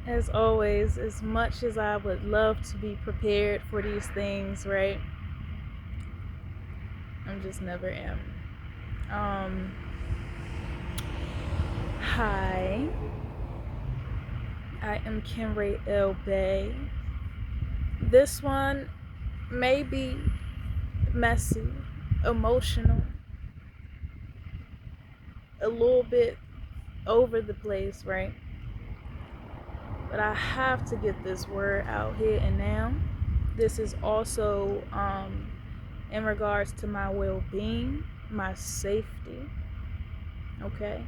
As always, as much as I would love to be prepared for these things, right? I'm just never am. Um, Hi, I am Kenrael Bay. This one may be messy, emotional, a little bit over the place, right? But I have to get this word out here and now. This is also in regards to my well-being, my safety, okay,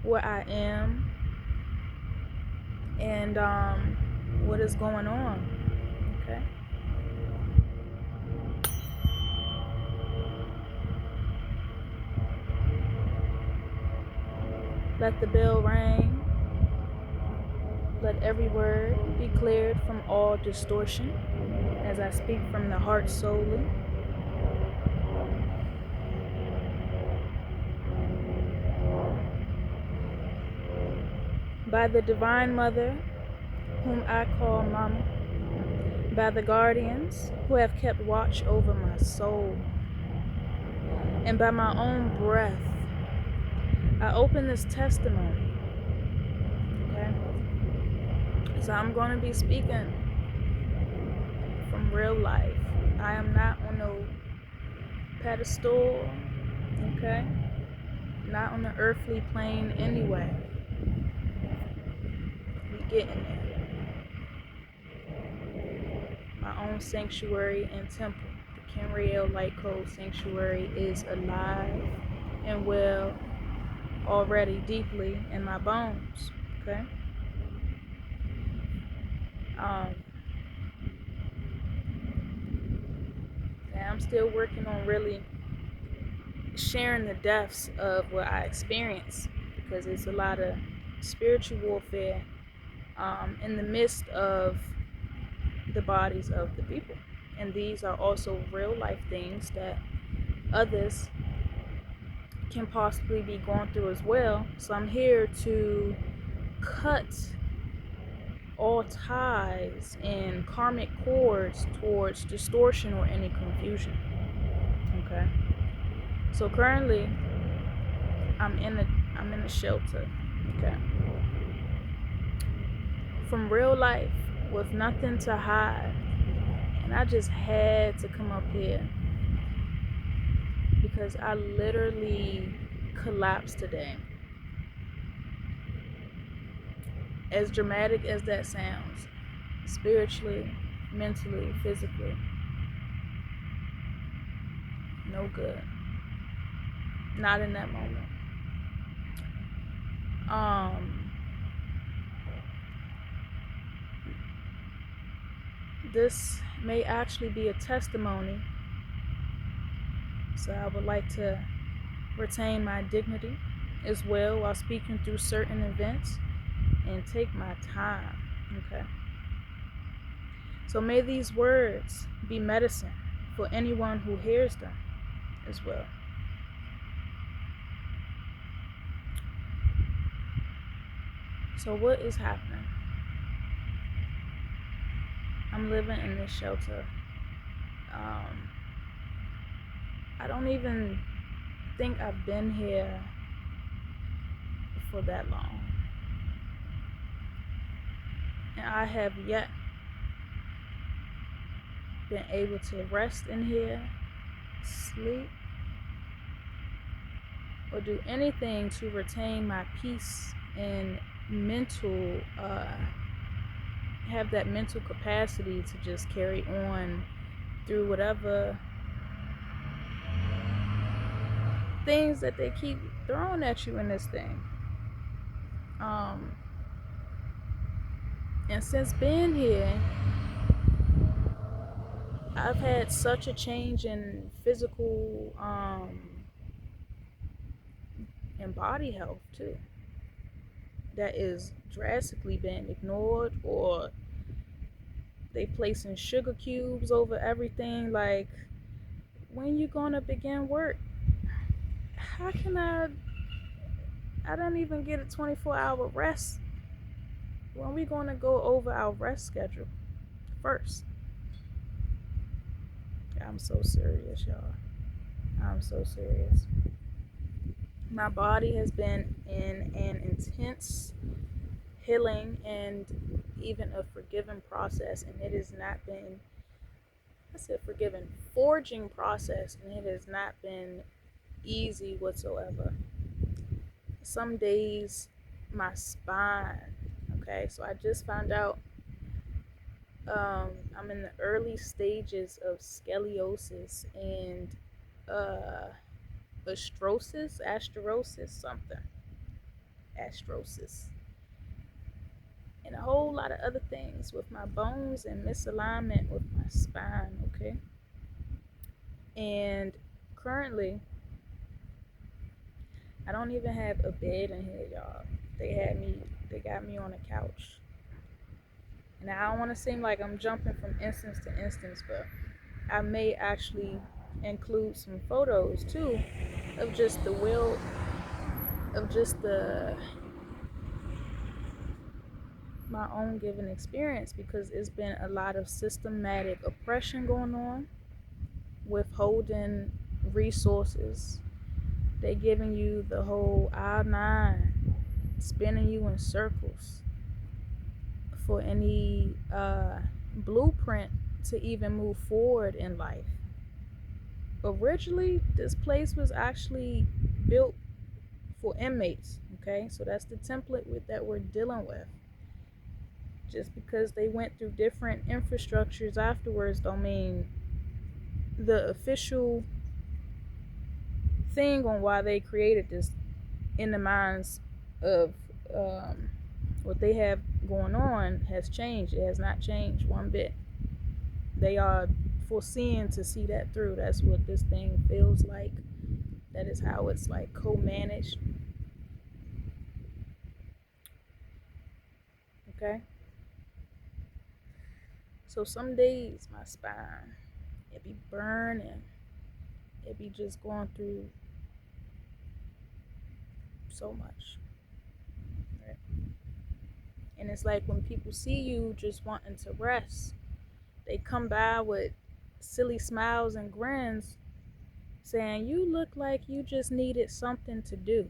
where I am, and what is going on, okay. Let the bell ring. Let every word be cleared from all distortion as I speak from the heart solely. By the Divine Mother, whom I call Mama, by the guardians who have kept watch over my soul, and by my own breath, I open this testimony, okay? So I'm going to be speaking from real life. I am not on no pedestal, okay? Not on the earthly plane anyway. We getting there. My own sanctuary and temple. The Kenrael Light Code Sanctuary is alive and well already deeply in my bones, okay? And I'm still working on really sharing the depths of what I experience, because it's a lot of spiritual warfare in the midst of the bodies of the people. And these are also real life things that others can possibly be going through as well. So I'm here to cut all ties and karmic cords towards distortion or any confusion. Okay. So currently I'm in a shelter. Okay. From real life with nothing to hide. And I just had to come up here because I literally collapsed today. As dramatic as that sounds, spiritually, mentally, physically, no good. Not in that moment. This may actually be a testimony, so I would like to retain my dignity as well while speaking through certain events and take my time, okay? So may these words be medicine for anyone who hears them as well. So what is happening? I'm living in this shelter. I don't even think I've been here for that long. And I have yet been able to rest in here, sleep, or do anything to retain my peace and mental, have that mental capacity to just carry on through whatever things that they keep throwing at you in this thing. And since being here, I've had such a change in physical and body health too, that is drastically being ignored, or they placing sugar cubes over everything. Like, when you gonna begin work? How can I don't even get a 24-hour rest when we going to go over our rest schedule first? I'm so serious, y'all. I'm so serious. My body has been in an intense healing and even a forgiving process, and it has not been, I said forgiving, forging process, and it has not been easy whatsoever. Some days, my spine, okay, so I just found out I'm in the early stages of scoliosis and uh, astrosis, something, astrosis, and a whole lot of other things with my bones and misalignment with my spine, okay? And currently, I don't even have a bed in here, y'all. They got me on a couch. Now, I don't want to seem like I'm jumping from instance to instance, but I may actually include some photos too of just the will, of just the my own given experience, because it's been a lot of systematic oppression going on, withholding resources. They giving you the whole I nine, spinning you in circles for any blueprint to even move forward in life. Originally, this place was actually built for inmates, okay? So that's the template that we're dealing with. Just because they went through different infrastructures afterwards don't mean the official thing on why they created this in the minds of what they have going on has changed. It has not changed one bit. They are foreseeing to see that through. That's what this thing feels like. That is how it's like co-managed. Okay. So some days my spine, it be burning. It be just going through so much. Right? And it's like when people see you just wanting to rest, they come by with silly smiles and grins saying, "You look like you just needed something to do."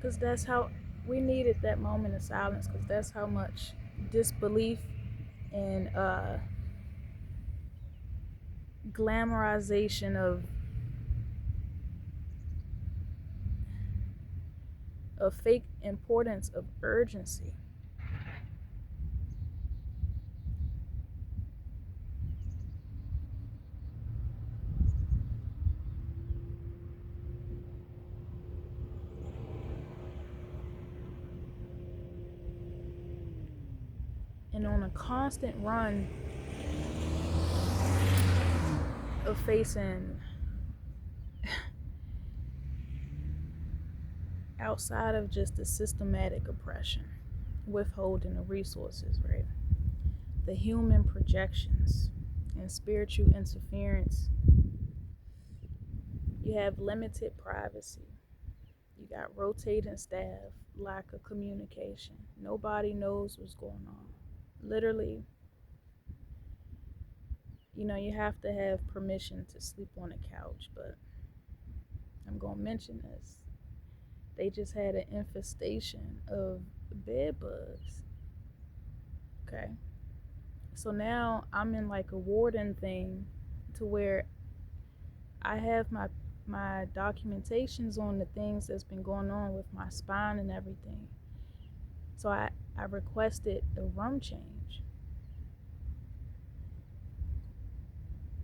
Because that's how we needed that moment of silence, because that's how much disbelief and glamorization of fake importance of urgency. And on a constant run of facing outside of just the systematic oppression, withholding the resources, right? The human projections and spiritual interference. You have limited privacy. You got rotating staff, lack of communication. Nobody knows what's going on. Literally, you have to have permission to sleep on a couch, but I'm going to mention this. They just had an infestation of bed bugs. Okay. So now I'm in like a warden thing to where I have my documentations on the things that's been going on with my spine and everything. So I requested a room change.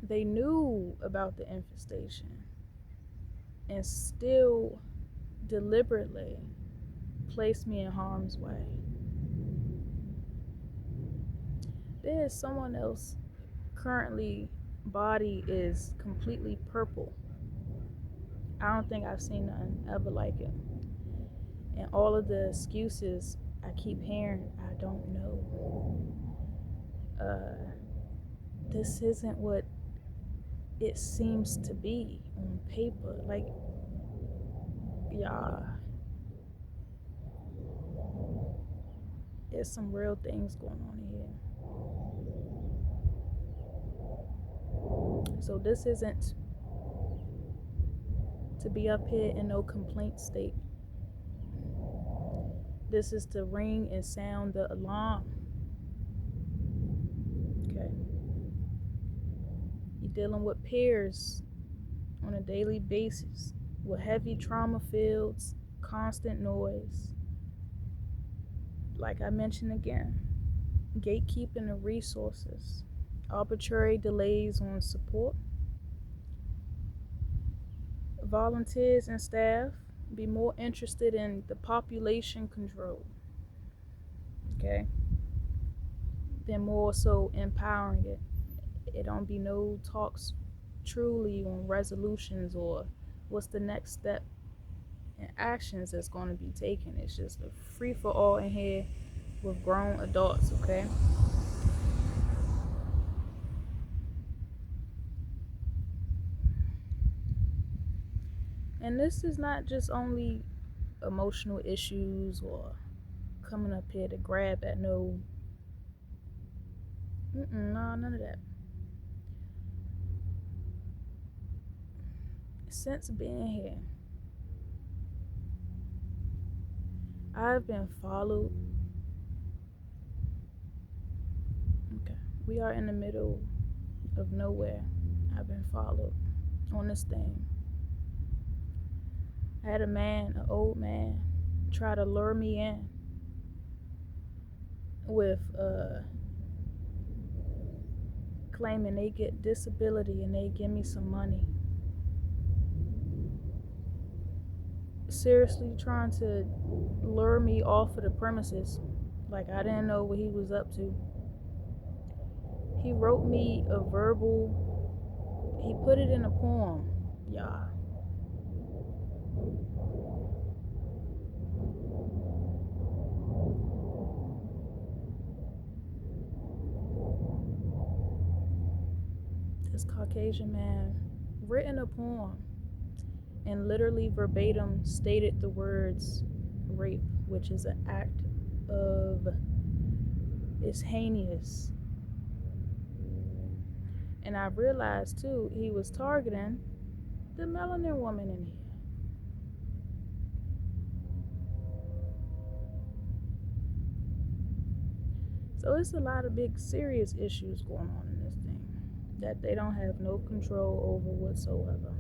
They knew about the infestation and still deliberately placed me in harm's way. There's someone else currently body is completely purple. I don't think I've seen nothing ever like it. And all of the excuses I keep hearing, I don't know. This isn't what it seems to be on paper. Like, y'all, there's some real things going on here. So this isn't to be up here in no complaint state. This is to ring and sound the alarm. Okay. You're dealing with peers on a daily basis with heavy trauma fields, constant noise. Like I mentioned again, gatekeeping of resources, arbitrary delays on support. Volunteers and staff be more interested in the population control, okay, than more so empowering it. It don't be no talks truly on resolutions or what's the next step and actions that's going to be taken. It's just a free for all in here with grown adults, okay? And this is not just only emotional issues or coming up here to grab at no, no, none of that. Since being here, I've been followed. Okay, we are in the middle of nowhere. I've been followed on this thing. I had a man, an old man, try to lure me in with claiming they get disability and they give me some money. Seriously trying to lure me off of the premises. Like I didn't know what he was up to. He wrote me a verbal, he put it in a poem, y'all. This Caucasian man written a poem and literally verbatim stated the words rape, which is an act of, it's heinous. And I realized too, he was targeting the melanin woman in here. So it's a lot of big serious issues going on in this thing that they don't have no control over whatsoever.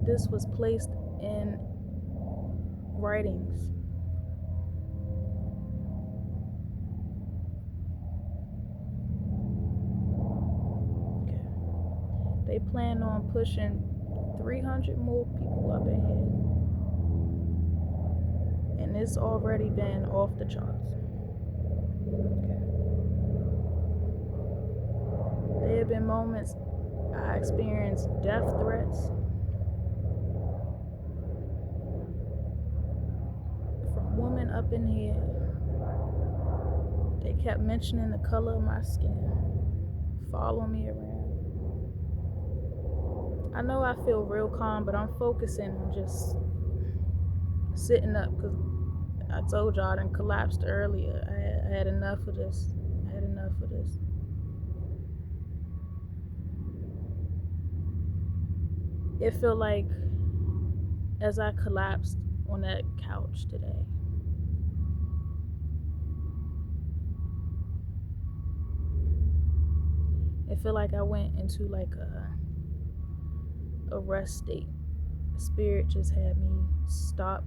This was placed in writings. Okay. They plan on pushing 300 more people up in here. And it's already been off the charts. Okay. There have been moments I experienced death threats from women up in here. They kept mentioning the color of my skin, following me around. I know I feel real calm, but I'm focusing on just sitting up because I told y'all I done collapsed earlier. I had enough of this. I had enough of this. It felt like as I collapsed on that couch today, it felt like I went into like a rest state. Spirit just had me stop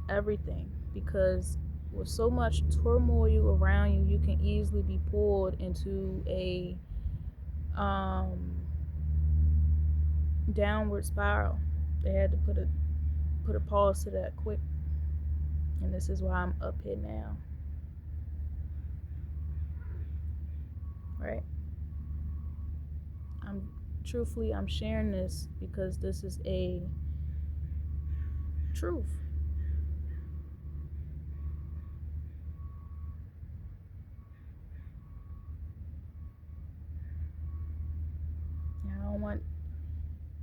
everything because with so much turmoil around you, you can easily be pulled into a downward spiral. They had to put a pause to that quick, and this is why I'm up here now. Right? I'm sharing this because this is a truth. I don't want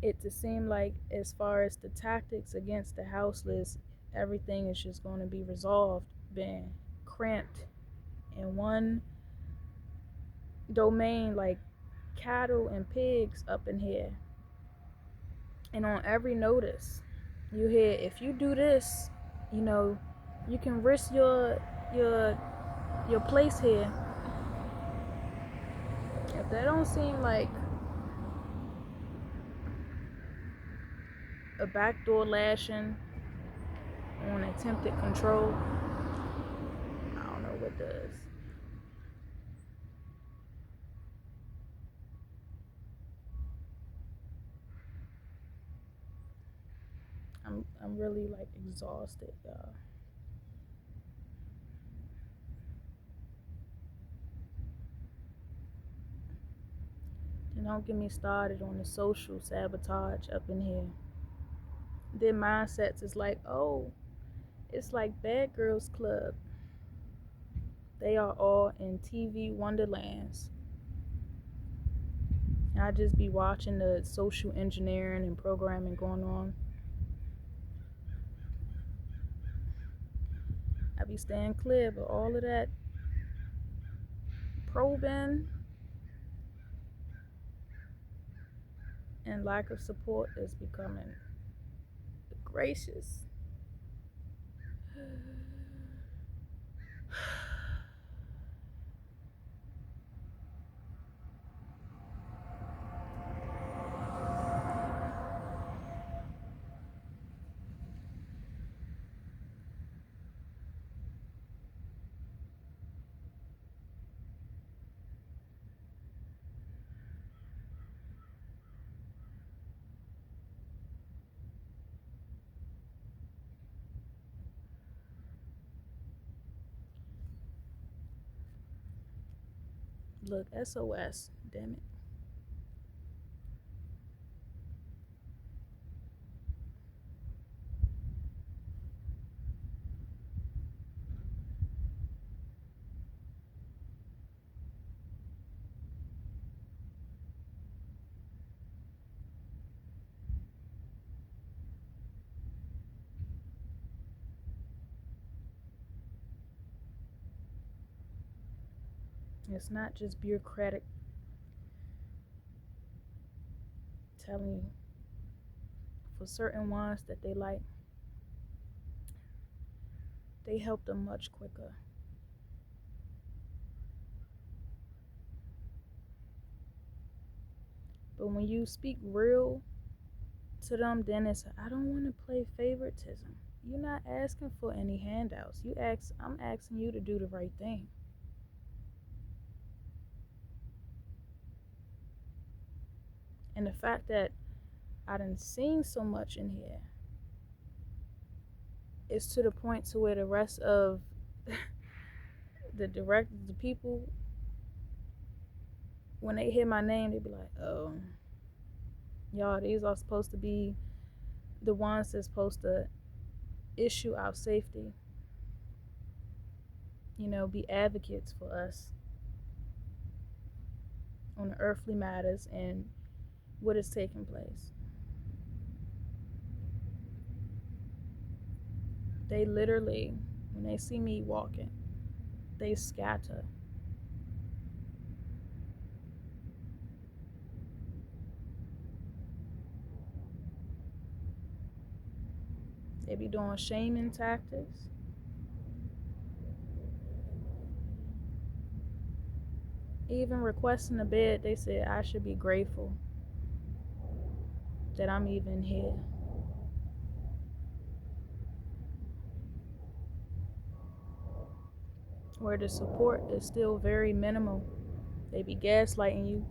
it to seem like, as far as the tactics against the houseless, everything is just going to be resolved, been cramped in one domain, like cattle and pigs up in here. And on every notice, you hear, if you do this, you can risk your your place here. If that don't seem like a backdoor lashing on attempted control, I don't know what does. I'm really like exhausted, y'all. And don't get me started on the social sabotage up in here. Their mindsets is like, oh, it's like Bad Girls Club. They are all in TV wonderlands. And I just be watching the social engineering and programming going on. I be staying clear, but all of that probing and lack of support is becoming gracious. Look, SOS, damn it. It's not just bureaucratic telling you for certain ones that they like, they help them much quicker. But when you speak real to them, then it's, I don't want to play favoritism. You're not asking for any handouts. I'm asking you to do the right thing. And the fact that I done seen so much in here is to the point to where the rest of the people, when they hear my name, they be like, oh, y'all, these are supposed to be the ones that's supposed to issue our safety, be advocates for us on the earthly matters and what is taking place. They literally, when they see me walking, they scatter. They be doing shaming tactics. Even requesting a bed, they said I should be grateful that I'm even here. Where the support is still very minimal. They be gaslighting you.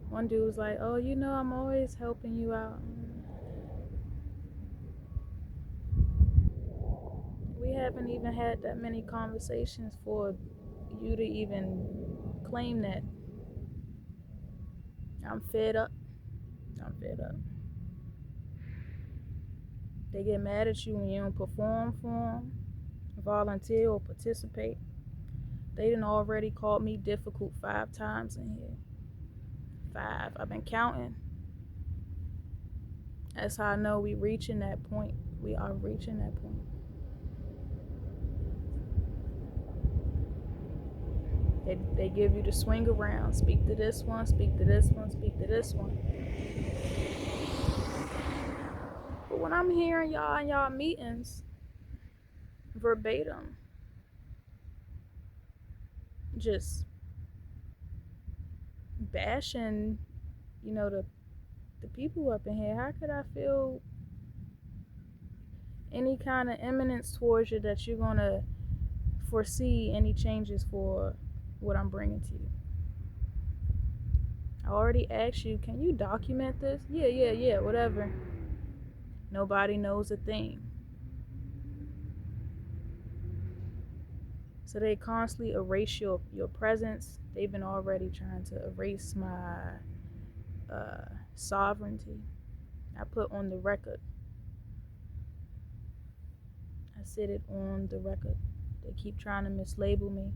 One dude was like, oh, I'm always helping you out. We haven't even had that many conversations for you to even claim that. I'm fed up. I'm fed up. They get mad at you when you don't perform for them, volunteer or participate. They done already called me difficult 5 times in here. 5. I've been counting. That's how I know we reaching that point. We are reaching that point. They give you the swing around. Speak to this one, speak to this one, speak to this one. But when I'm hearing y'all in y'all meetings, verbatim, just bashing, the people up in here, how could I feel any kind of eminence towards you that you're going to foresee any changes for what I'm bringing to you? I already asked you, can you document this? Yeah, whatever. Nobody knows a thing. So they constantly erase your presence. They've been already trying to erase my sovereignty. I put on the record. I said it on the record. They keep trying to mislabel me.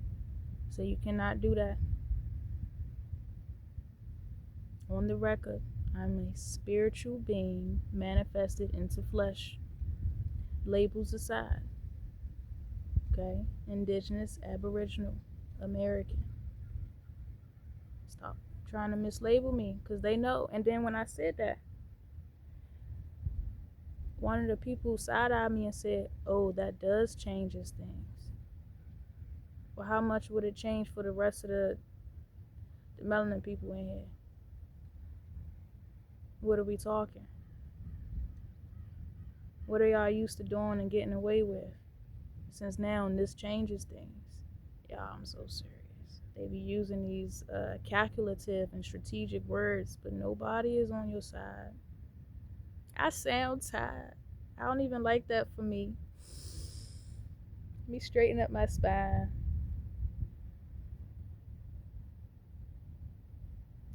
So you cannot do that. On the record, I'm a spiritual being manifested into flesh. Labels aside. Okay? Indigenous, Aboriginal, American. Stop trying to mislabel me because they know. And then when I said that, one of the people side-eyed me and said, oh, that does changes things. Well, how much would it change for the rest of the melanin people in here? What are we talking? What are y'all used to doing and getting away with? Since now this changes things. Y'all, I'm so serious. They be using these calculative and strategic words, but nobody is on your side. I sound tired. I don't even like that for me. Let me straighten up my spine.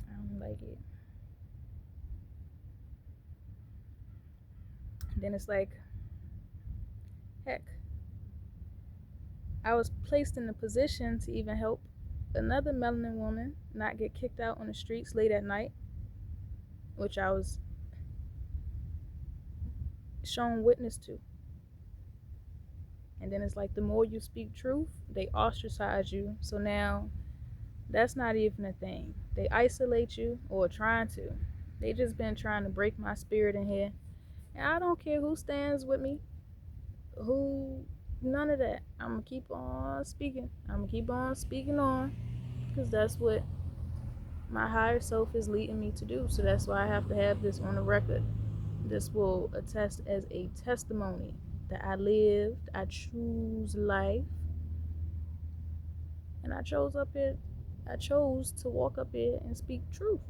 I don't like it. And then it's like, heck, I was placed in a position to even help another melanin woman not get kicked out on the streets late at night, which I was shown witness to. And then it's like the more you speak truth, they ostracize you. So now that's not even a thing. They isolate you or trying to. They just been trying to break my spirit in here. And I don't care who stands with me, none of that. I'm going to keep on speaking. I'm going to keep on speaking on because that's what my higher self is leading me to do. So that's why I have to have this on the record. This will attest as a testimony that I lived, I choose life, and I chose to walk up here and speak truth.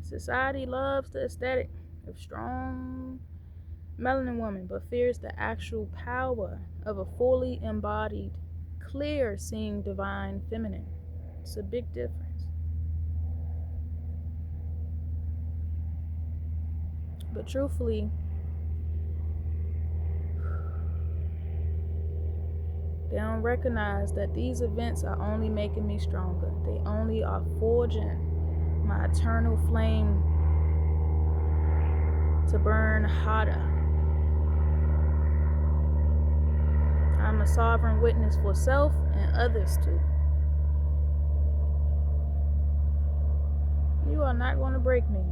Society loves the aesthetic of strong melanin woman, but fears the actual power of a fully embodied, clear seeing divine feminine. It's a big difference. But truthfully, they don't recognize that these events are only making me stronger. They only are forging my eternal flame to burn hotter. I'm a sovereign witness for self and others too. You are not going to break me.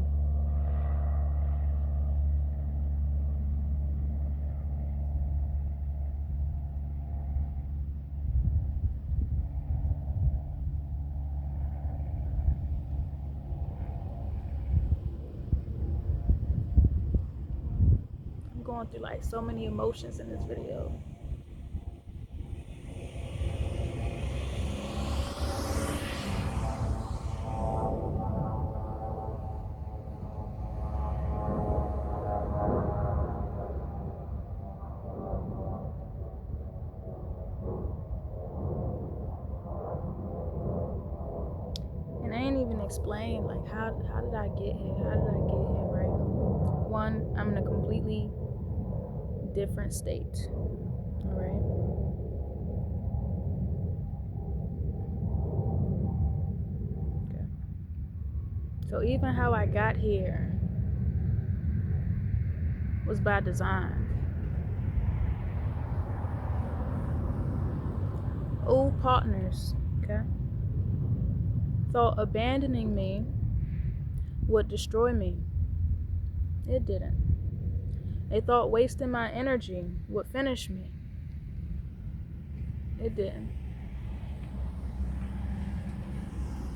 I'm going through like so many emotions in this video. And I ain't even explain like how did I get here? How did I get here, right? One, I'm in a completely different state. All right. Okay. So even how I got here was by design. Old partners, okay, thought abandoning me would destroy me. It didn't. They thought wasting my energy would finish me. It didn't.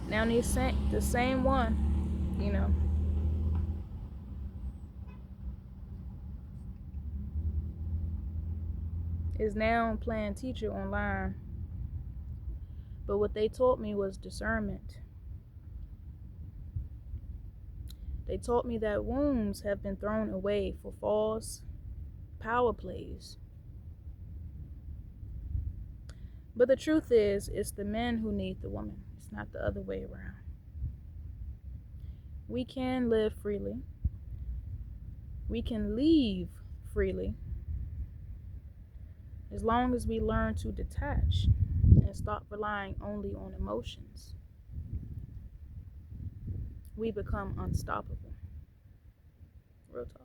Now the same one, you know, is now playing teacher online. But what they taught me was discernment. They taught me that wombs have been thrown away for false power plays. But the truth is, it's the men who need the woman. It's not the other way around. We can live freely. We can leave freely as long as we learn to detach and stop relying only on emotions. We become unstoppable. Real talk.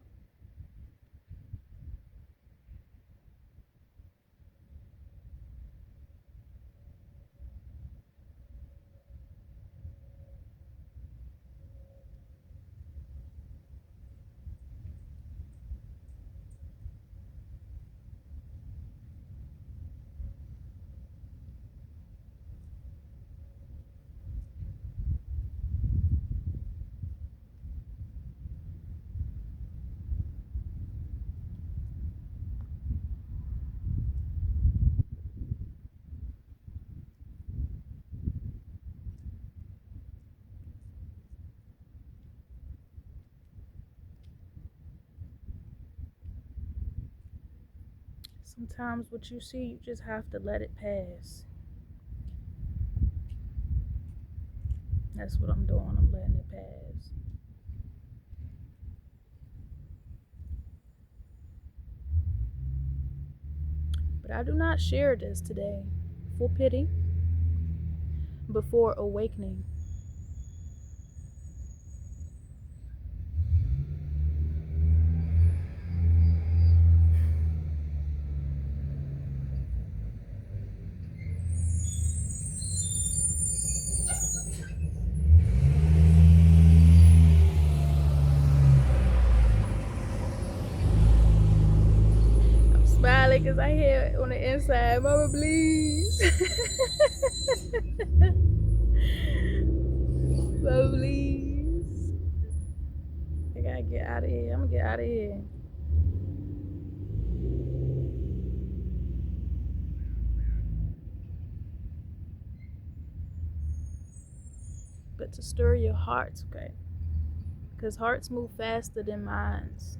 Sometimes what you see, you just have to let it pass. That's what I'm doing. I'm letting it pass. But I do not share this today for pity, before awakening. I'm smiling because I hear on the inside, Mama, please. Mama, please. I gotta get out of here. I'm gonna get out of here. But to stir your hearts, okay? Because hearts move faster than minds.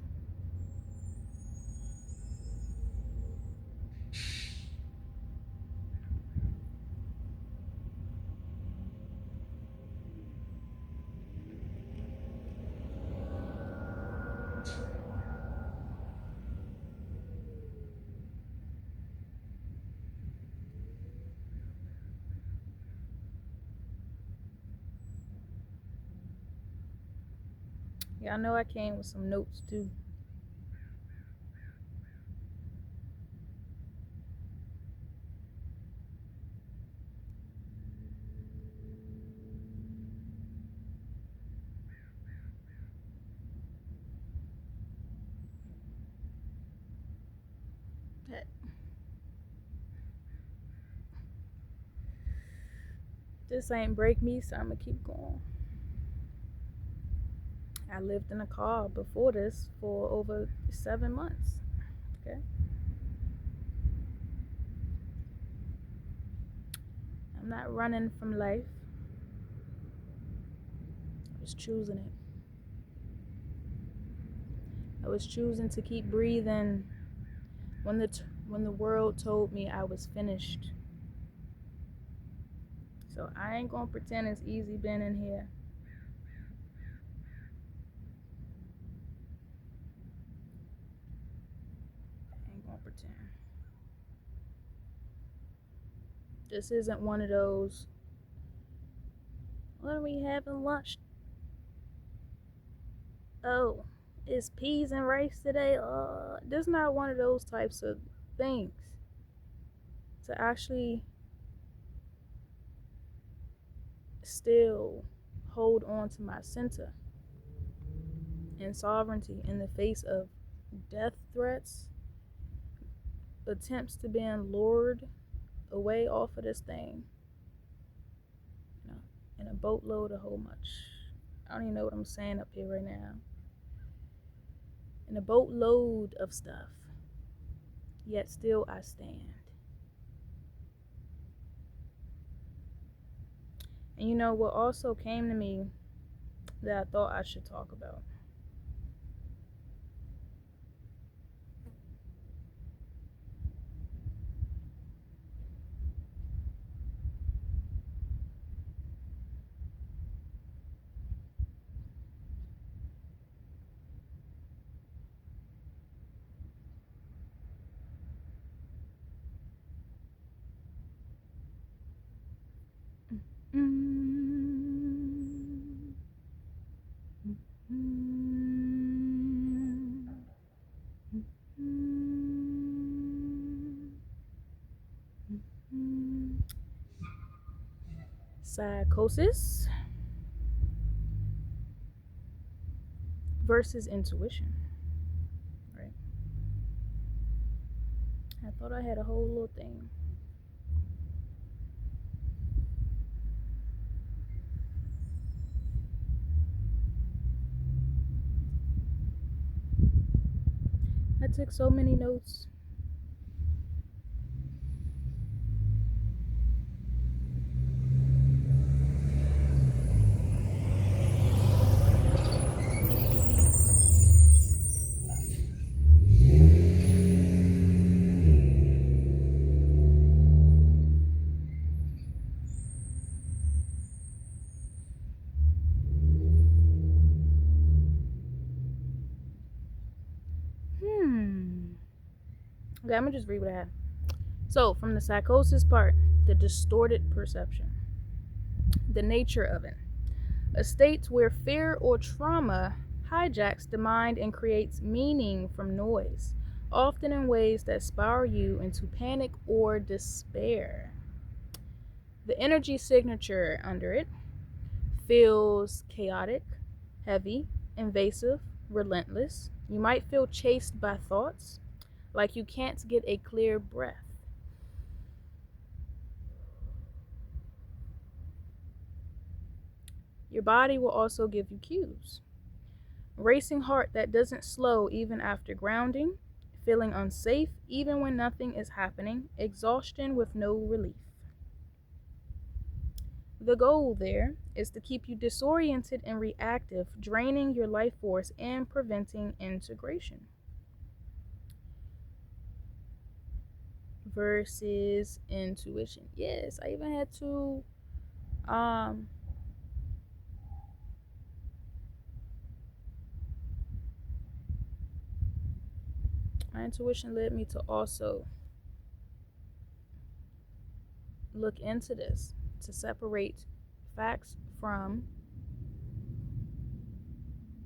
Yeah, I know I came with some notes too. This ain't break me, so I'm gonna keep going. I lived in a car before this for over 7 months. Okay. I'm not running from life. I was choosing it. I was choosing to keep breathing when the world told me I was finished. So I ain't gonna pretend it's easy being in here. I ain't gonna pretend. This isn't one of those, what are we having lunch? Oh, it's peas and rice today. This is not one of those types of things. To actually still hold on to my center and sovereignty in the face of death threats, attempts to being lured away off of this thing, you know, and a boatload of whole much. I don't even know what I'm saying up here right now. And a boatload of stuff. Yet still I stand. And you know what also came to me that I thought I should talk about? Psychosis versus intuition, right? I thought I had a whole little thing. I took so many notes. Okay, I'm gonna just read what I have. So, from the psychosis part, the distorted perception, the nature of it, a state where fear or trauma hijacks the mind and creates meaning from noise, often in ways that spiral you into panic or despair. The energy signature under it feels chaotic, heavy, invasive, relentless. You might feel chased by thoughts, like you can't get a clear breath. Your body will also give you cues. Racing heart that doesn't slow even after grounding, feeling unsafe even when nothing is happening, exhaustion with no relief. The goal there is to keep you disoriented and reactive, draining your life force and preventing integration. Versus intuition. Yes, I even had to my intuition led me to also look into this, to separate facts from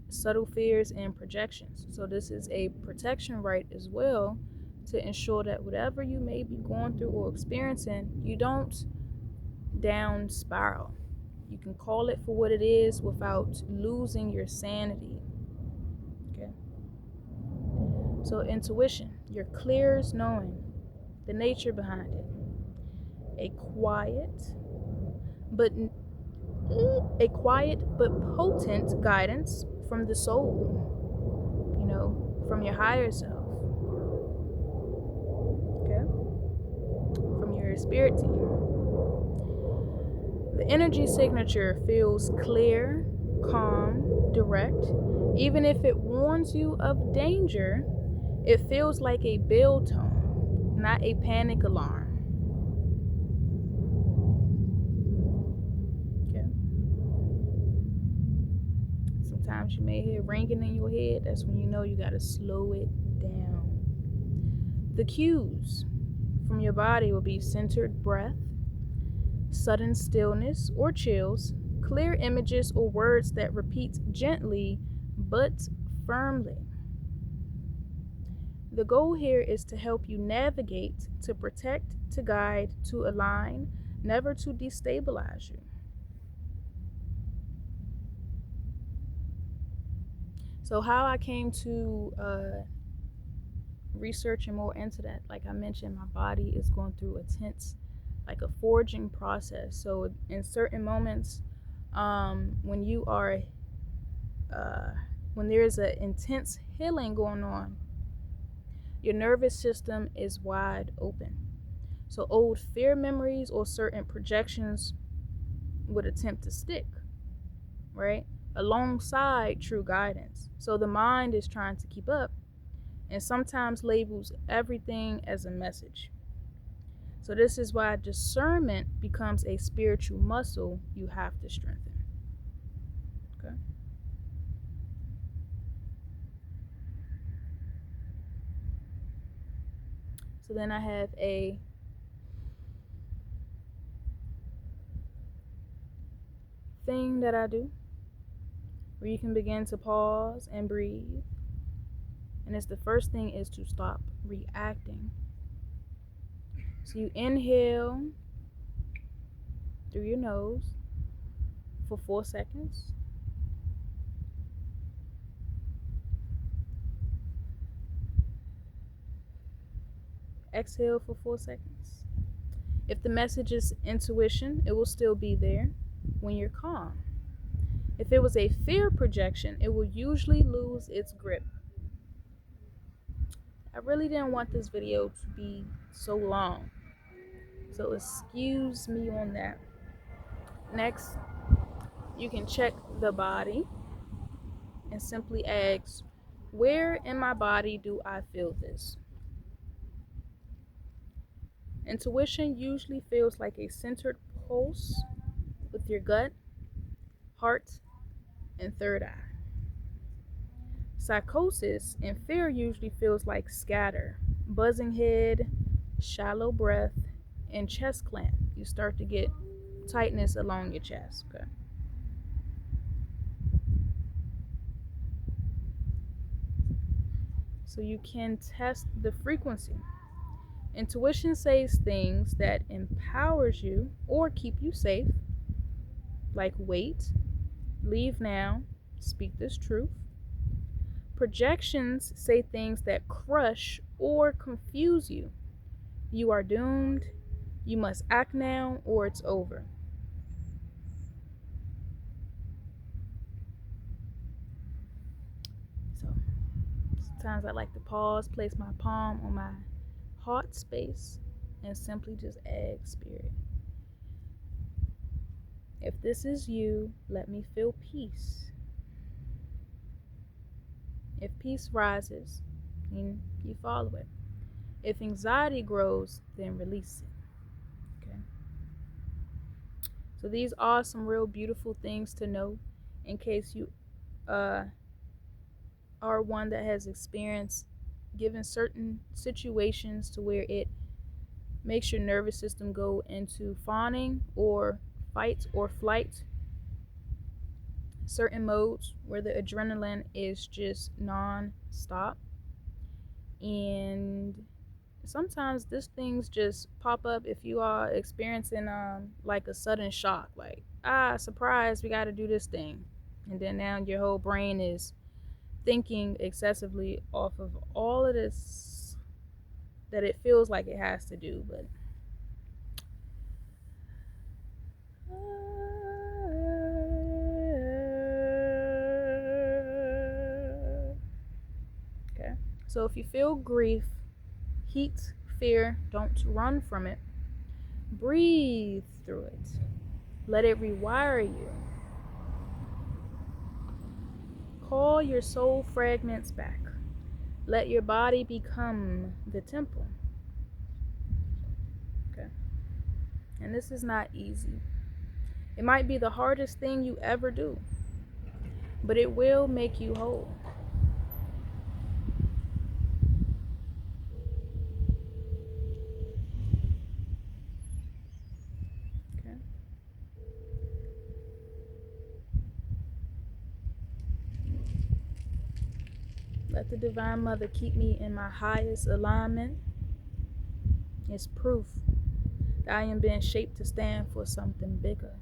subtle fears and projections. So this is a protection right as well, to ensure that whatever you may be going through or experiencing, you don't down spiral. You can call it for what it is without losing your sanity. Okay. So intuition, your clearest knowing, the nature behind it. A quiet, but a quiet but potent guidance from the soul, from your higher self, okay? From your spirit team. The energy signature feels clear, calm, direct. Even if it warns you of danger, it feels like a bell tone, not a panic alarm. Okay? Sometimes you may hear ringing in your head. That's when you know you got to slow it down. The cues from your body will be centered breath, sudden stillness or chills, clear images or words that repeat gently but firmly. The goal here is to help you navigate, to protect, to guide, to align, never to destabilize you. So, how I came to researching more into that, like I mentioned, my body is going through a tense, like a forging process. So, in certain moments, when you are, when there is an intense healing going on, your nervous system is wide open. So, old fear memories or certain projections would attempt to stick, right? Alongside true guidance. So the mind is trying to keep up and sometimes labels everything as a message. So this is why discernment becomes a spiritual muscle you have to strengthen. Okay? So then I have a thing that I do where you can begin to pause and breathe. And it's the first thing is to stop reacting. So you inhale through your nose for 4 seconds. Exhale for 4 seconds. If the message is intuition, it will still be there when you're calm. If it was a fear projection, it will usually lose its grip. I really didn't want this video to be so long, so excuse me on that. Next, you can check the body and simply ask, where in my body do I feel this? Intuition usually feels like a centered pulse with your gut, heart, and third eye. Psychosis and fear usually feels like scatter, buzzing head, shallow breath, and chest clamp. You start to get tightness along your chest. Okay. So you can test the frequency. Intuition says things that empowers you or keep you safe, like wait, leave now, speak this truth. Projections say things that crush or confuse you. You are doomed, you must act now, or it's over. So sometimes I like to pause, place my palm on my heart space, and simply just ask Spirit, if this is you, let me feel peace. If peace rises, then you follow it. If anxiety grows, then release it. Okay. So these are some real beautiful things to know in case you are one that has experienced given certain situations to where it makes your nervous system go into fawning or fight or flight, certain modes where the adrenaline is just non-stop. And sometimes these things just pop up if you are experiencing like a sudden shock, like surprise, we got to do this thing, and then now your whole brain is thinking excessively off of all of this that it feels like it has to do. But So if you feel grief, heat, fear, don't run from it. Breathe through it. Let it rewire you. Call your soul fragments back. Let your body become the temple. Okay. And this is not easy. It might be the hardest thing you ever do, but it will make you whole. Okay. Let the Divine Mother keep me in my highest alignment. It's proof that I am being shaped to stand for something bigger.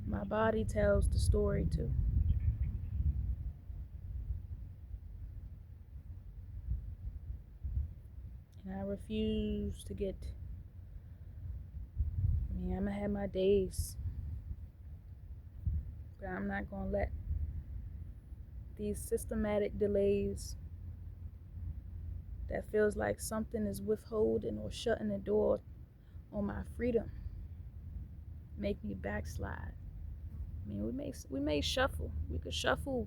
My body tells the story too. And I refuse to get. I'm going to have my days. But I'm not going to let these systematic delays that feels like something is withholding or shutting the door on my freedom make me backslide. We may shuffle. We could shuffle,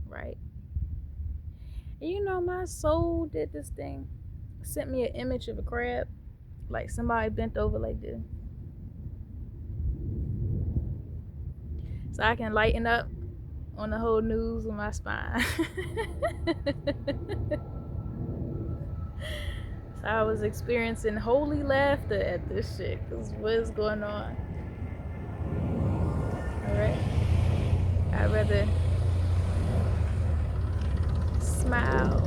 right? And my soul did this thing. Sent me an image of a crab, like somebody bent over like this. So I can lighten up on the whole news with my spine. So I was experiencing holy laughter at this shit. Cause what is going on? Alright. I'd rather smile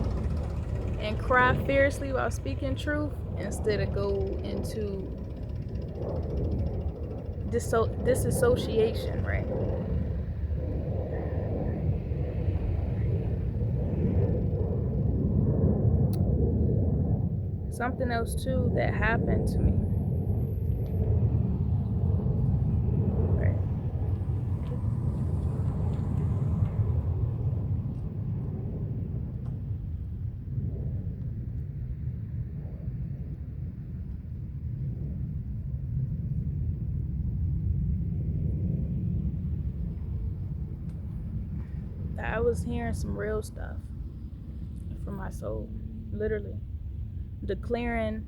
and cry fiercely while speaking truth instead of go into disassociation, right? Something else too that happened to me. Right. I was hearing some real stuff from my soul, literally declaring,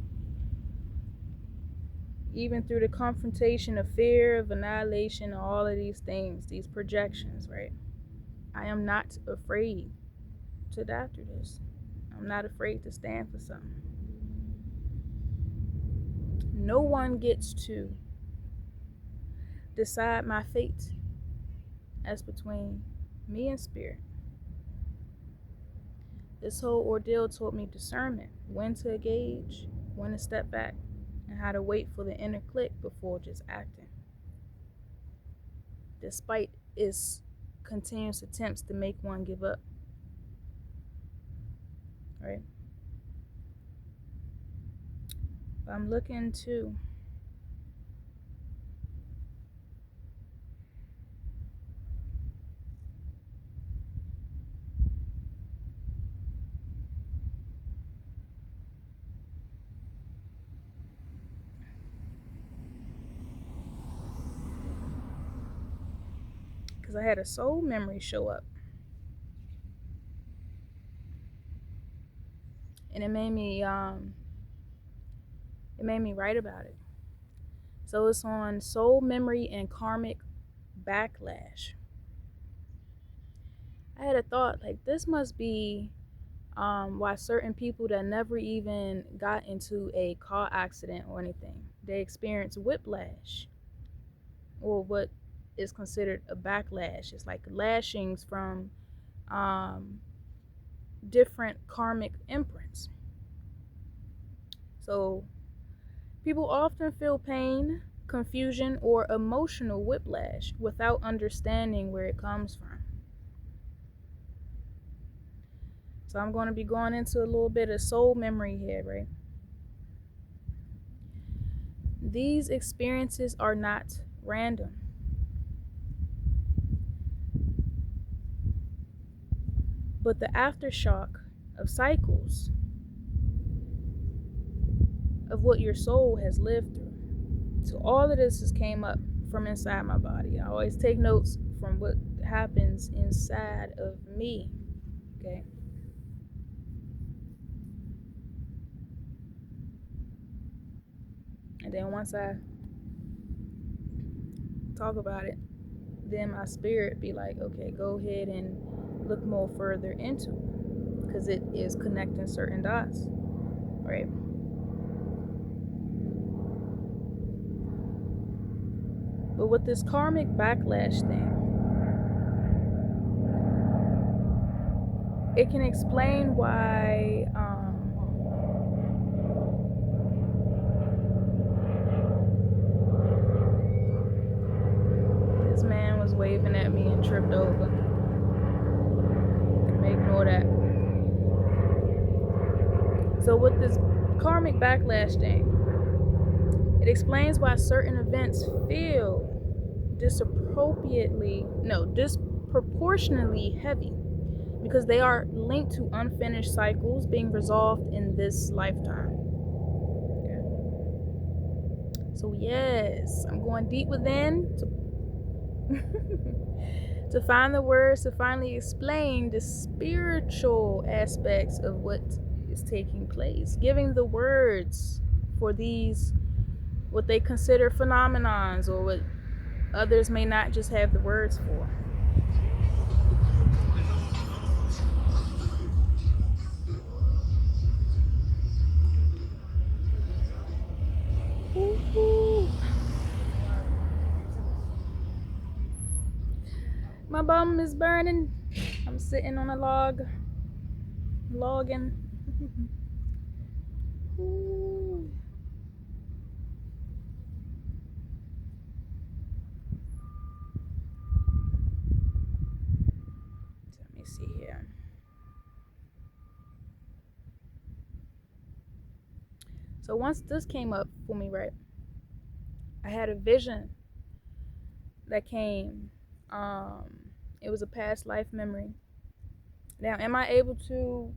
even through the confrontation of fear, of annihilation, all of these things, these projections, right? I am not afraid to die through this. I'm not afraid to stand for something. No one gets to decide my fate. As between me and spirit. This whole ordeal taught me discernment, when to engage, when to step back, and how to wait for the inner click before just acting. Despite its continuous attempts to make one give up. Right? But I'm looking to because I had a soul memory show up. And it made me write about it. So it's on soul memory and karmic backlash. I had a thought like this must be why certain people that never even got into a car accident or anything, they experience whiplash, or what is considered a backlash. It's like lashings from different karmic imprints. So people often feel pain, confusion, or emotional whiplash without understanding where it comes from. So I'm going to be going into a little bit of soul memory here, right? these experiences are not random. But the aftershock of cycles of what your soul has lived through. So all of this has came up from inside my body. I always take notes from what happens inside of me. Okay. And then once I talk about it, then my spirit be like, okay, go ahead and look more further into it, because it is connecting certain dots, right? But with this karmic backlash thing, it can explain why this man was waving at me and tripped over. May ignore that. So with this karmic backlash thing, it explains why certain events feel disproportionately heavy, because they are linked to unfinished cycles being resolved in this lifetime. Okay. So yes, I'm going deep within to find the words to finally explain the spiritual aspects of what is taking place, giving the words for these what they consider phenomenons, or what others may not just have the words for. Ooh. My bum is burning. I'm sitting on a logging. Ooh. Let me see here. So once this came up for me, right, I had a vision that came. It was a past life memory. Now, am I able to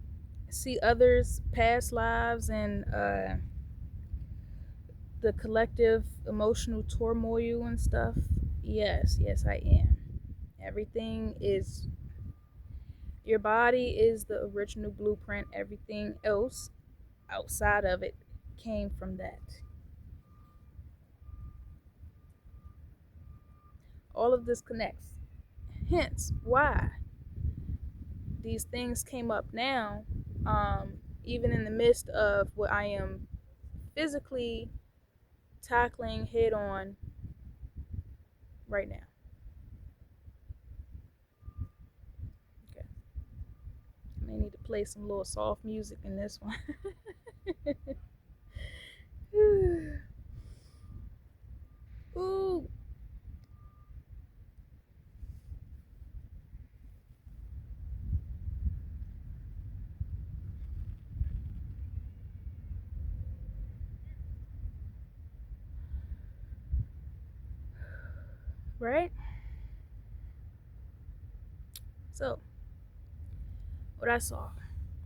see others' past lives and the collective emotional turmoil and stuff? Yes, I am. Everything is, your body is the original blueprint. Everything else outside of it came from that. All of this connects. Hence, why these things came up now, even in the midst of what I am physically tackling head on right now. Okay. I may need to play some little soft music in this one. Ooh. Right? So, what I saw,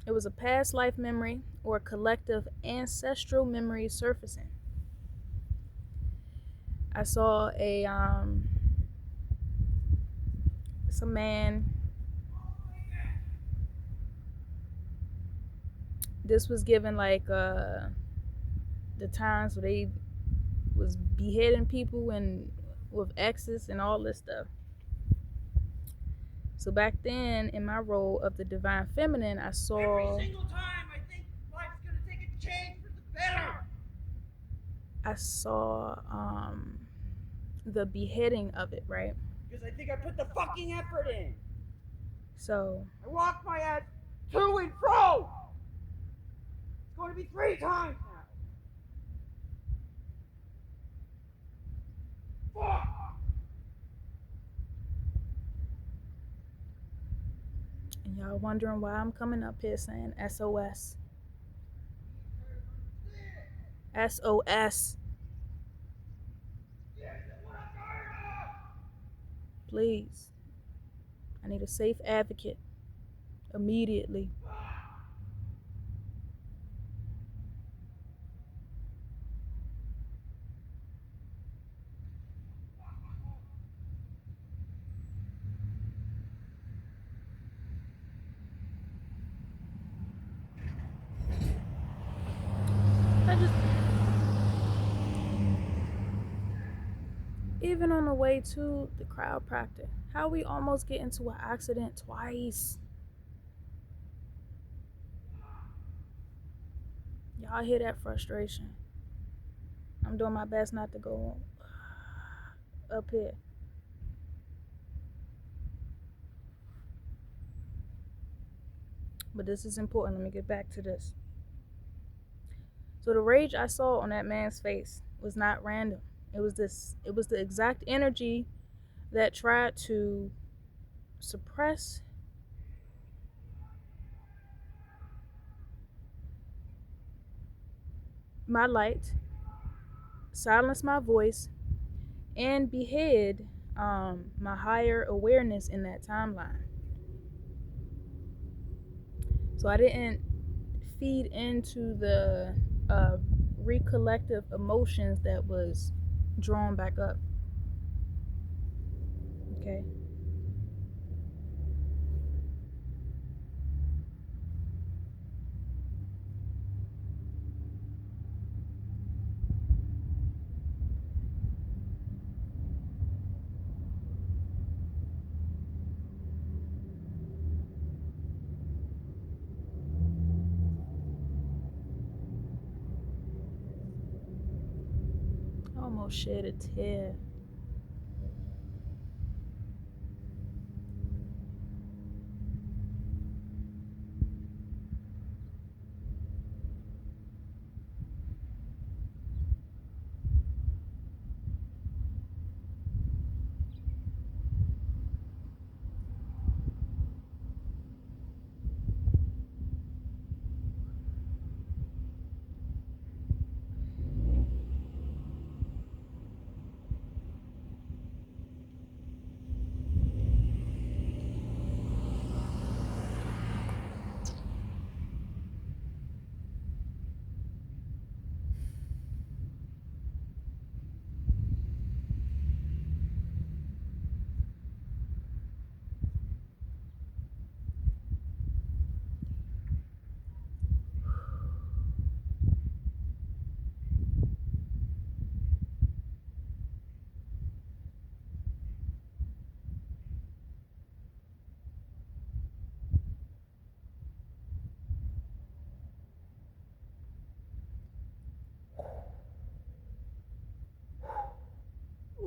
it was a past life memory or a collective ancestral memory surfacing. I saw some man. This was given like the times where they was beheading people and with X's and all this stuff. So back then, in my role of the divine feminine, I saw every single time I think life's gonna take a change for the better. I saw the beheading of it, right? Because I think I put the fucking effort in. So I walked my ass to and fro. It's going to be 3 times now. Fuck. and y'all wondering why I'm coming up here saying SOS. SOS. Please. I need a safe advocate immediately. Even on the way to the chiropractor, how we almost get into an accident twice. Y'all hear that frustration? I'm doing my best not to go up here. But this is important. Let me get back to this. So the rage I saw on that man's face was not random. It was the exact energy that tried to suppress my light, silence my voice, and behead my higher awareness in that timeline. So I didn't feed into the recollective emotions that was drawn back up. Okay. I almost shed a tear.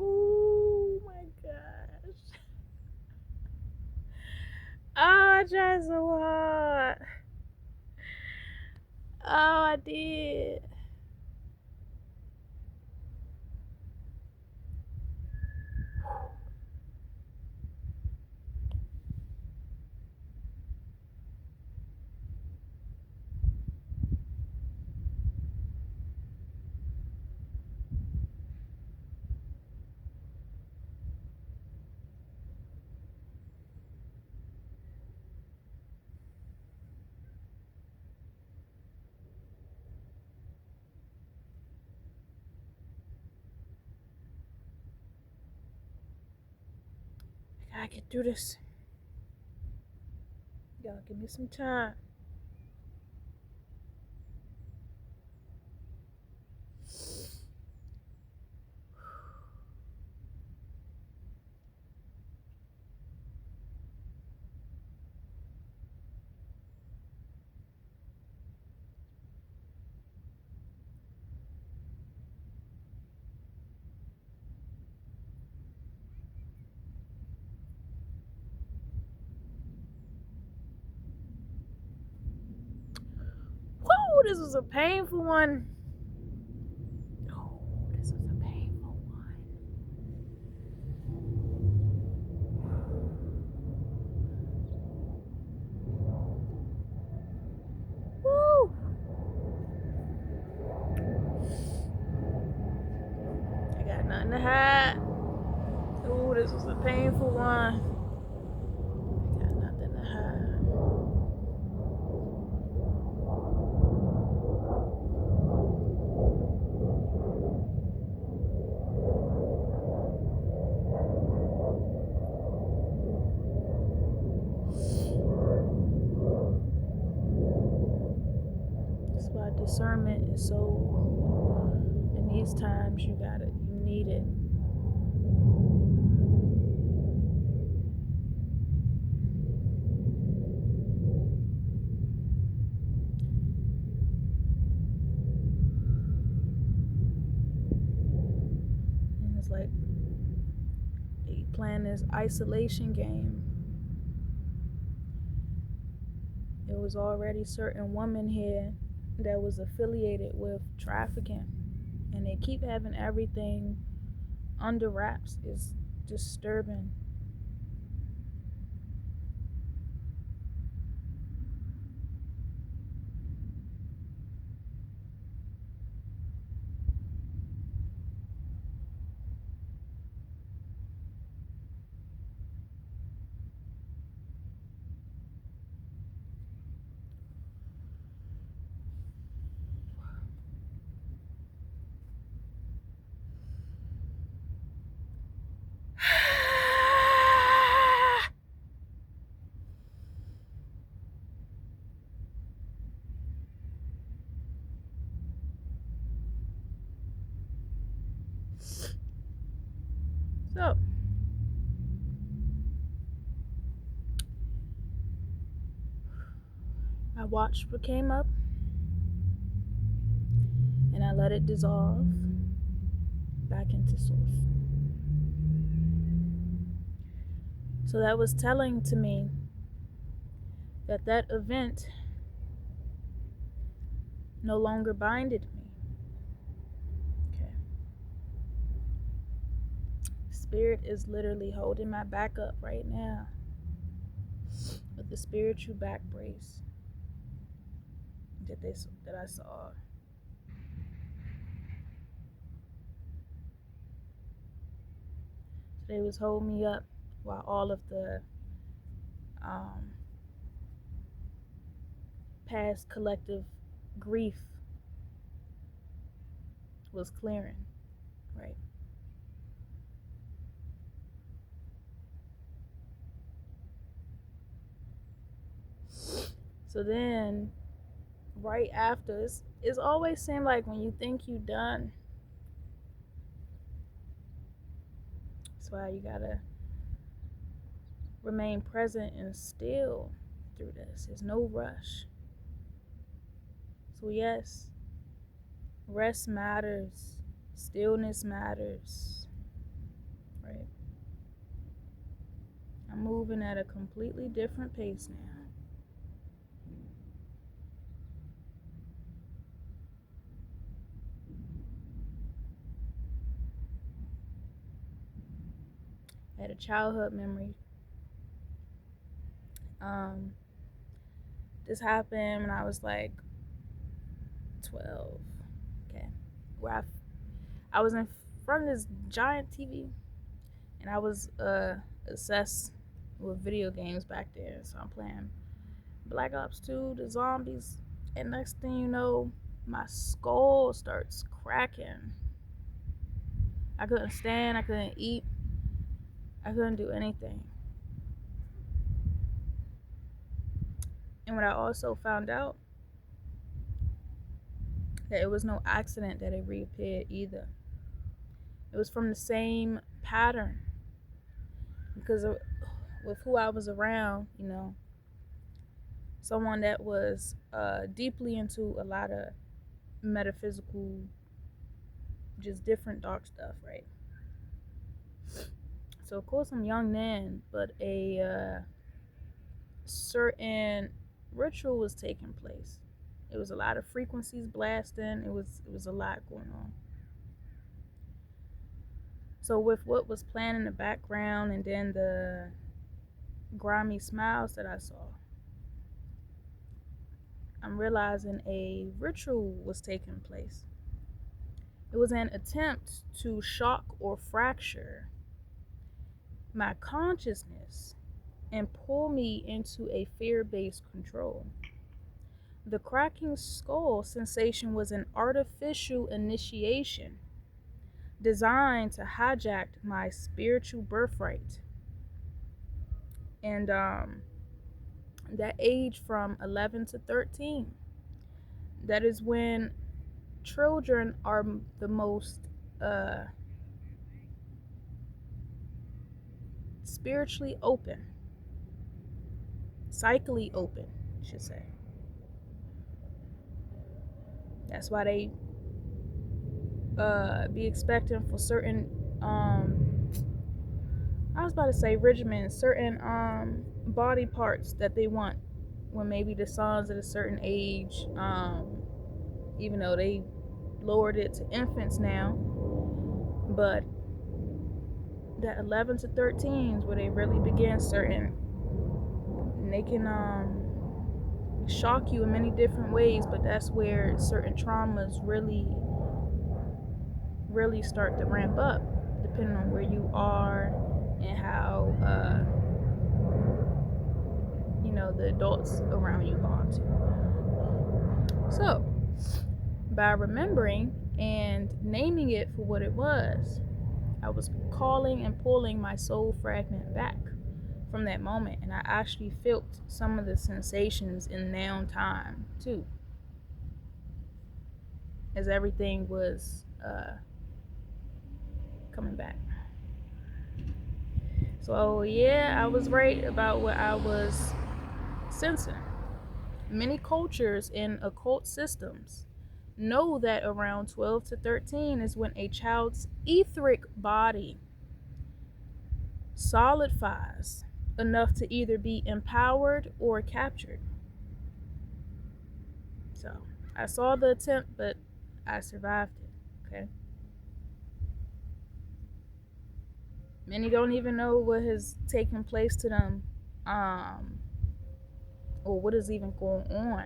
Oh my gosh. Oh, I tried so hard. Oh, I did. I gotta get through this. Y'all give me some time. Woo, this was a painful one. Oh, this was a painful one. Woo! I got nothing to hide. Oh, this was a painful one. Got nothing to hide. That's why discernment is so. In these times, you need it. And it's like they playing this isolation game. It was already certain women here that was affiliated with trafficking, and they keep having everything under wraps. It's disturbing. So, I watched what came up and I let it dissolve back into source. So that was telling to me that that event no longer binded me. Okay. Spirit is literally holding my back up right now with the spiritual back brace that I saw. So they was holding me up while all of the past collective grief was clearing, right? So then, right after, it's always seemed like when you think you done, that's why you gotta remain present and still through this. There's no rush. So yes, rest matters, stillness matters, right? I'm moving at a completely different pace now. I had a childhood memory. This happened when I was like 12. Okay, where I was in front of this giant TV, and I was obsessed with video games back then. So I'm playing Black Ops 2, the zombies, and next thing you know, my skull starts cracking. I couldn't stand, I couldn't eat, I couldn't do anything. And what I also found out, that it was no accident that it reappeared either. It was from the same pattern, because with who I was around, someone that was deeply into a lot of metaphysical, just different dark stuff, right? So of course I'm young then, but a certain ritual was taking place. It was a lot of frequencies blasting. It was a lot going on. So with what was playing in the background and then the grimy smiles that I saw, I'm realizing a ritual was taking place. It was an attempt to shock or fracture my consciousness and pull me into a fear-based control. The cracking skull sensation was an artificial initiation designed to hijack my spiritual birthright. And that age from 11 to 13, that is when children are the most spiritually open, psychically open, I should say. That's why they be expecting for certain I was about to say regimens, certain body parts that they want when maybe the son's at a certain age, even though they lowered it to infants now. But that 11 to 13s where they really begin certain, and they can shock you in many different ways, but that's where certain traumas really start to ramp up, depending on where you are and how the adults around you are too. So by remembering and naming it for what it was, I was calling and pulling my soul fragment back from that moment, and I actually felt some of the sensations in now time too, as everything was coming back. So yeah, I was right about what I was sensing. Many cultures in occult systems know that around 12 to 13 is when a child's etheric body solidifies enough to either be empowered or captured. So I saw the attempt, but I survived it. Okay. Many don't even know what has taken place to them, or what is even going on.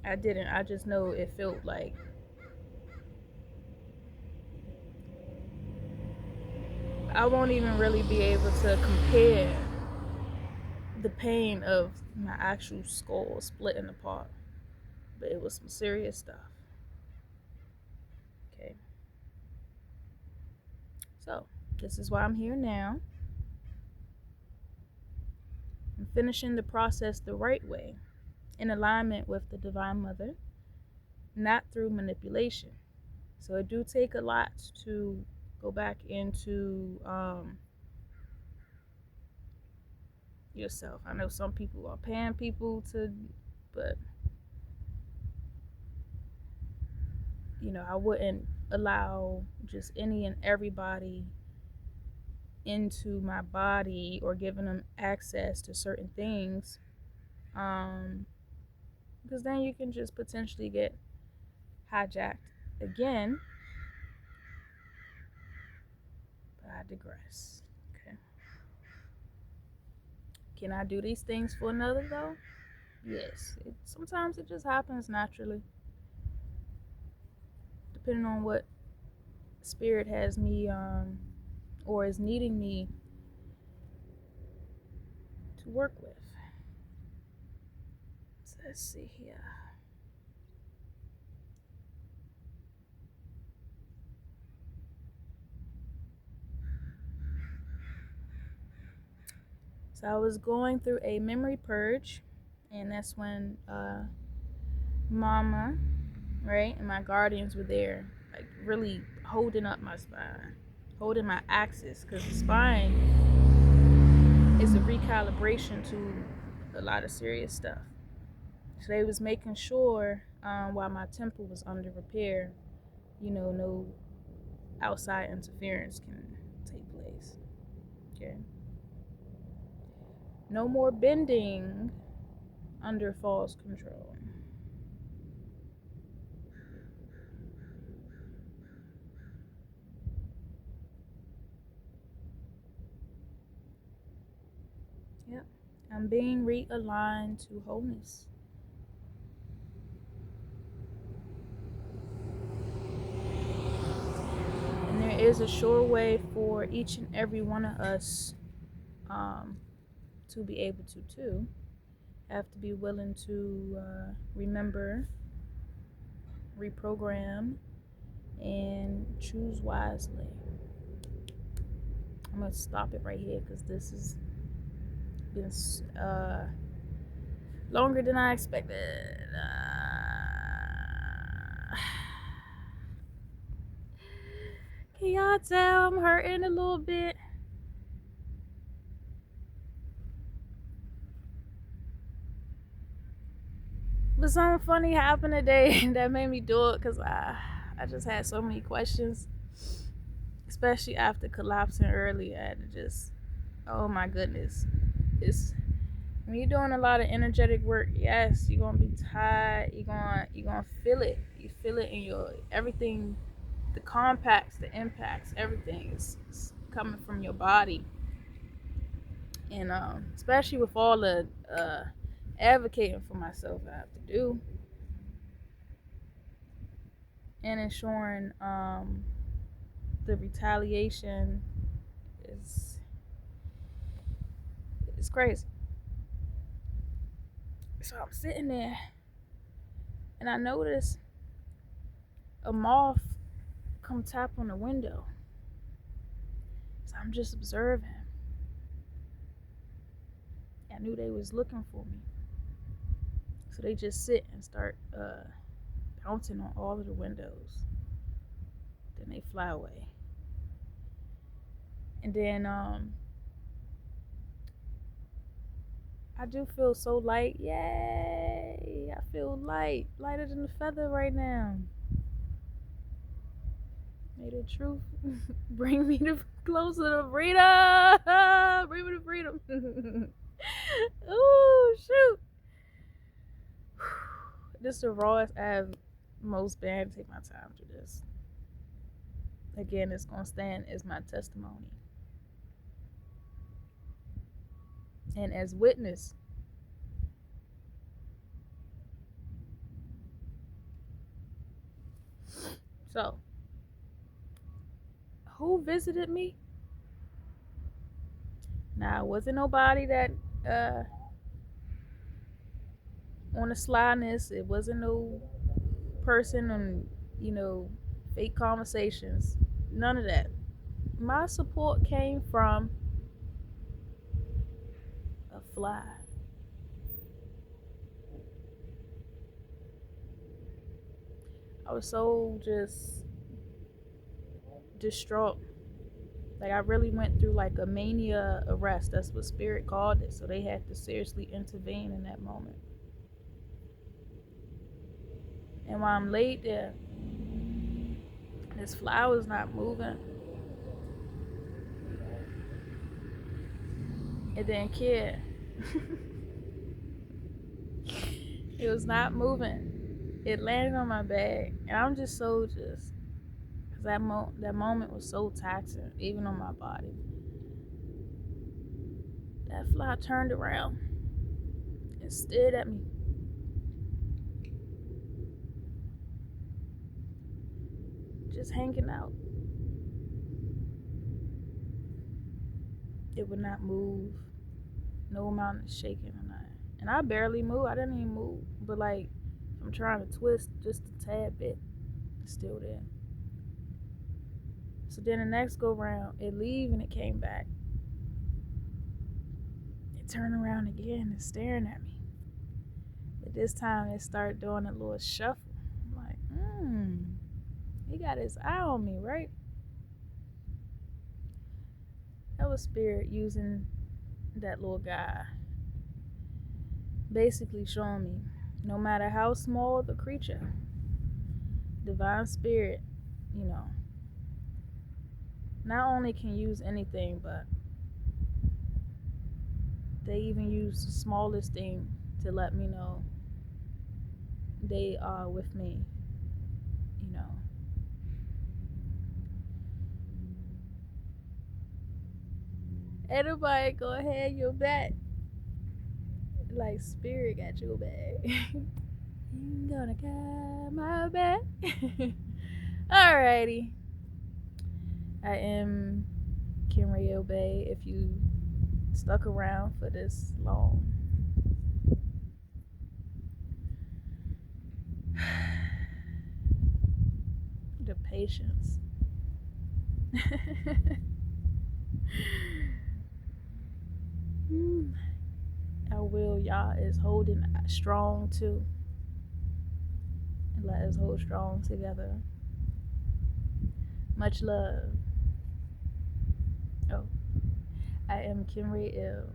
I didn't. I just know it felt like I won't even really be able to compare the pain of my actual skull splitting apart. But it was some serious stuff. Okay. So, this is why I'm here now. I'm finishing the process the right way, in alignment with the Divine Mother, not through manipulation. So it do take a lot to go back into yourself. I know some people are paying people to, but I wouldn't allow just any and everybody into my body or giving them access to certain things, because then you can just potentially get hijacked again. But I digress. Okay. Can I do these things for another though? Yes. Sometimes it just happens naturally, depending on what spirit has me or is needing me to work with. So let's see here. So I was going through a memory purge, and that's when Mama, right, and my guardians were there, like really holding up my spine, holding my axis, because the spine is a recalibration to a lot of serious stuff. So they was making sure while my temple was under repair, no outside interference can take place. Okay. No more bending under false control. Yep. I'm being realigned to wholeness. is a sure way for each and every one of us to be able to too. Have to be willing to remember, reprogram, and choose wisely. I'm gonna stop it right here because this has been longer than I expected. Can y'all tell I'm hurting a little bit? But something funny happened today that made me do it because I just had so many questions, especially after collapsing early. I had to just, oh my goodness. It's when you're doing a lot of energetic work, yes, you're gonna be tired. You're gonna feel it. You feel it in your everything, the compacts, the impacts, everything is coming from your body. And especially with all the advocating for myself I have to do, and ensuring the retaliation is crazy. So I'm sitting there and I notice a moth come tap on the window. So I'm just observing. I knew they was looking for me. So they just sit and start bouncing on all of the windows. Then they fly away. And then I do feel so light. Yay! I feel light. Lighter than a feather right now. May the truth bring me closer to freedom. Bring me to freedom. Ooh, shoot. This is the rawest I have most been able to take my time through this. Again, it's going to stand as my testimony. And as witness. So, who visited me? Now, it wasn't nobody that on the slyness. It wasn't no person on, fake conversations. None of that. My support came from a fly. I was so just distraught. Like I really went through like a mania arrest. That's what spirit called it. So they had to seriously intervene in that moment. And while I'm laid there, this fly was not moving. It didn't care. It was not moving. It landed on my bag, and I'm just so just because that moment was so taxing, even on my body. That fly turned around and stared at me. Just hanging out. It would not move. No amount of shaking or nothing. And I barely move. I didn't even move. But like, I'm trying to twist just a tad bit. It's still there. So then the next go round, it leave and it came back. It turned around again and staring at me. But this time it started doing a little shuffle. I'm like, he got his eye on me, right? That was spirit using that little guy. Basically showing me, no matter how small the creature, divine spirit, not only can use anything, but they even use the smallest thing to let me know they are with me. Everybody go ahead, your back. Like spirit got your back. You gonna got my back. Alrighty. I am Kenrael Bay if you stuck around for this long. The patience. Our will, y'all, is holding strong too. And let us hold strong together. Much love. Oh, I am Kenrael.